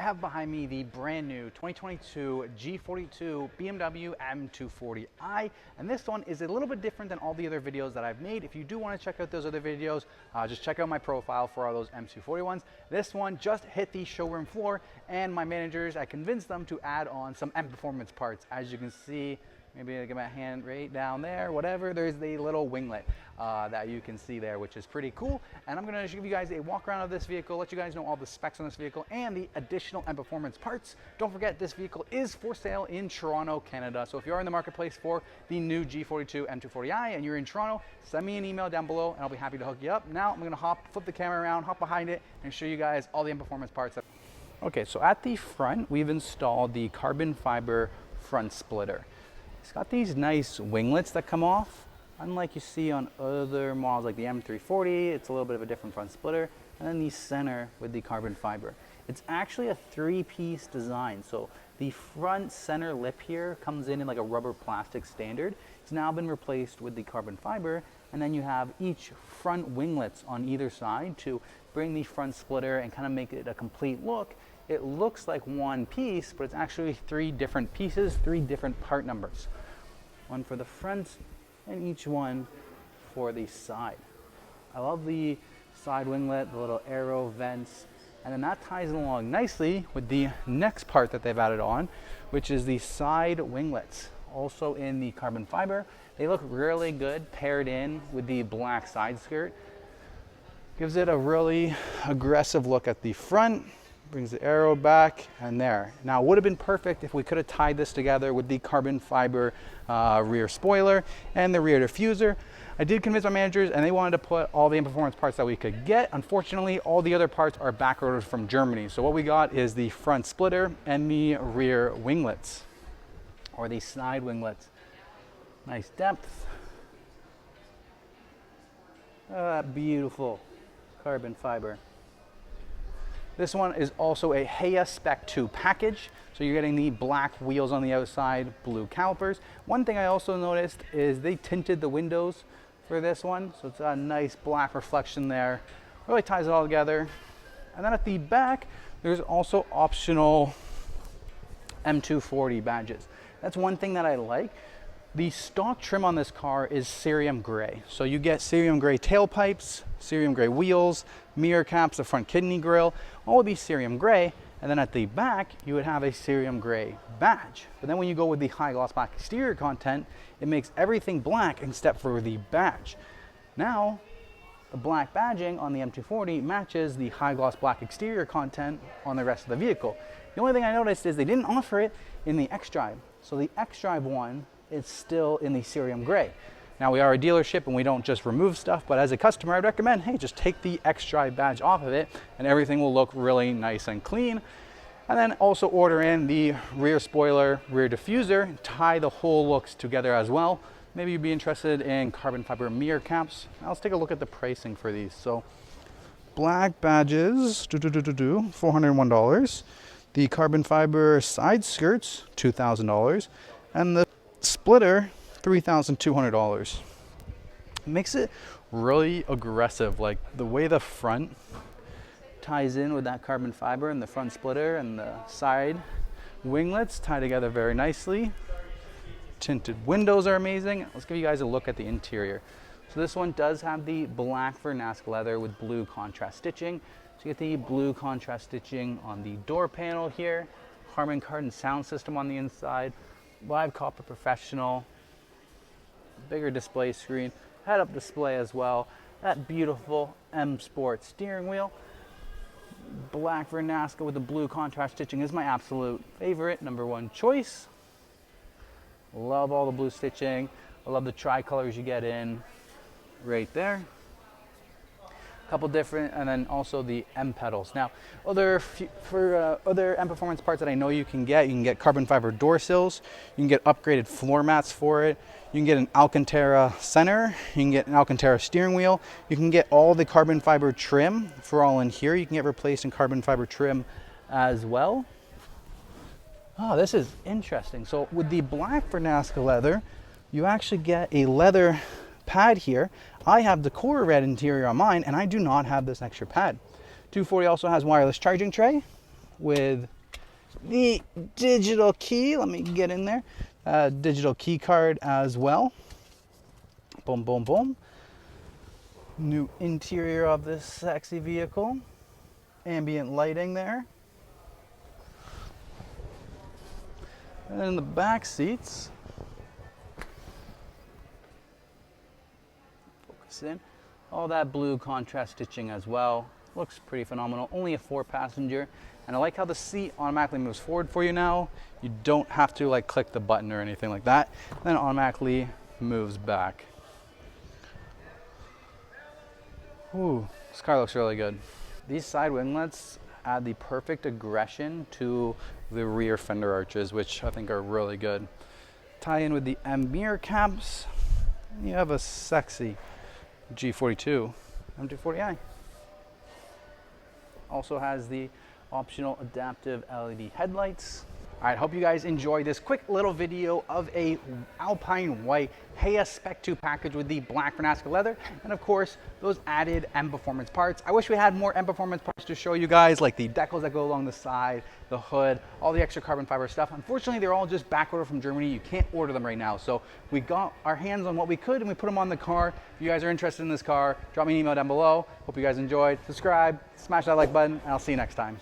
I have behind me the brand new 2022 G42 BMW M240i, and this one is a little bit different than all the other videos that I've made. If you do want to check out those other videos, just check out my profile for all those M240 ones. This one just hit the showroom floor, and my managers, I convinced them to add on some M Performance parts. As you can see, maybe I get my hand right down there, whatever, there's the little winglet that you can see there, which is pretty cool. And I'm gonna give you guys a walk around of this vehicle, let you guys know all the specs on this vehicle and the additional M Performance parts. Don't forget, this vehicle is for sale in Toronto, Canada. So if you are in the marketplace for the new G42 M240i and you're in Toronto, send me an email down below and I'll be happy to hook you up. Now I'm gonna flip the camera around, hop behind it, and show you guys all the M Performance parts. Okay, so at the front, we've installed the carbon fiber front splitter. It's got these nice winglets that come off. Unlike you see on other models like the M340, it's a little bit of a different front splitter. And then the center with the carbon fiber. It's actually a three-piece design. So the front center lip here comes in like a rubber plastic standard. It's now been replaced with the carbon fiber. And then you have each front winglets on either side to bring the front splitter and kind of make it a complete look. It looks like one piece, but it's actually three different pieces, three different part numbers. One for the front and each one for the side. I love the side winglet, the little arrow vents, and then that ties along nicely with the next part that they've added on, which is the side winglets, also in the carbon fiber. They look really good paired in with the black side skirt. Gives it a really aggressive look at the front. Brings the arrow back and there. Now, it would have been perfect if we could have tied this together with the carbon fiber rear spoiler and the rear diffuser. I did convince my managers and they wanted to put all the M Performance parts that we could get. Unfortunately, all the other parts are back ordered from Germany. So what we got is the front splitter and the rear winglets, or the side winglets. Nice depth. Beautiful carbon fiber. This one is also a HEA Spec 2 package. So you're getting the black wheels on the outside, blue calipers. One thing I also noticed is they tinted the windows for this one. So it's a nice black reflection there. Really ties it all together. And then at the back, there's also optional M240 badges. That's one thing that I like. The stock trim on this car is cerium gray. So you get cerium gray tailpipes, cerium gray wheels, mirror caps, the front kidney grille, all would be cerium gray. And then at the back, you would have a cerium gray badge. But then when you go with the high gloss black exterior content, it makes everything black except for the badge. Now, the black badging on the M240 matches the high gloss black exterior content on the rest of the vehicle. The only thing I noticed is they didn't offer it in the xDrive. So the xDrive one, it's still in the cerium gray. Now, we are a dealership and we don't just remove stuff, but as a customer, I'd recommend, hey, just take the xDrive badge off of it and everything will look really nice and clean. And then also order in the rear spoiler, rear diffuser, tie the whole looks together as well. Maybe you'd be interested in carbon fiber mirror caps. Now let's take a look at the pricing for these. So black badges, $401. The carbon fiber side skirts, $2,000. And the splitter, $3,200. Makes it really aggressive, like the way the front ties in with that carbon fiber and the front splitter and the side winglets tie together very nicely. Tinted windows are amazing. Let's give you guys a look at the interior. So this one does have the Black Vernasca leather with blue contrast stitching. So you get the blue contrast stitching on the door panel here, Harman Kardon sound system on the inside, live copper professional, bigger display screen, head-up display as well, that beautiful M Sport steering wheel. Black Vernasca with the blue contrast stitching is my absolute favorite, #1 choice. Love all the blue stitching. I love the tricolors you get in right there. Couple different, and then also the M pedals. Now, other M Performance parts that I know you can get carbon fiber door sills, you can get upgraded floor mats for it, you can get an Alcantara center, you can get an Alcantara steering wheel, you can get all the carbon fiber trim for all in here. You can get replaced in carbon fiber trim as well. Oh, this is interesting. So with the Black Vernasca leather, you actually get a leather pad here. I have the core red interior on mine and I do not have this extra pad. 240 also has wireless charging tray, with the digital key. Let me get in there. Digital key card as well. Boom, boom, boom. New interior of this sexy vehicle. Ambient lighting there. And in the back seats, focus in, all that blue contrast stitching as well. Looks pretty phenomenal. Only a 4-passenger. And I like how the seat automatically moves forward for you now. You don't have to like click the button or anything like that. Then it automatically moves back. Ooh, this car looks really good. These side winglets add the perfect aggression to the rear fender arches, which I think are really good. Tie in with the M mirror caps, and you have a sexy G42 M240i. Also has the optional adaptive LED headlights. All right, hope you guys enjoyed this quick little video of a Alpine White HEA Spec 2 package with the Black Vernasca Leather, and of course, those added M Performance parts. I wish we had more M Performance parts to show you guys, like the decals that go along the side, the hood, all the extra carbon fiber stuff. Unfortunately, they're all just back ordered from Germany. You can't order them right now. So we got our hands on what we could and we put them on the car. If you guys are interested in this car, drop me an email down below. Hope you guys enjoyed. Subscribe, smash that like button, and I'll see you next time.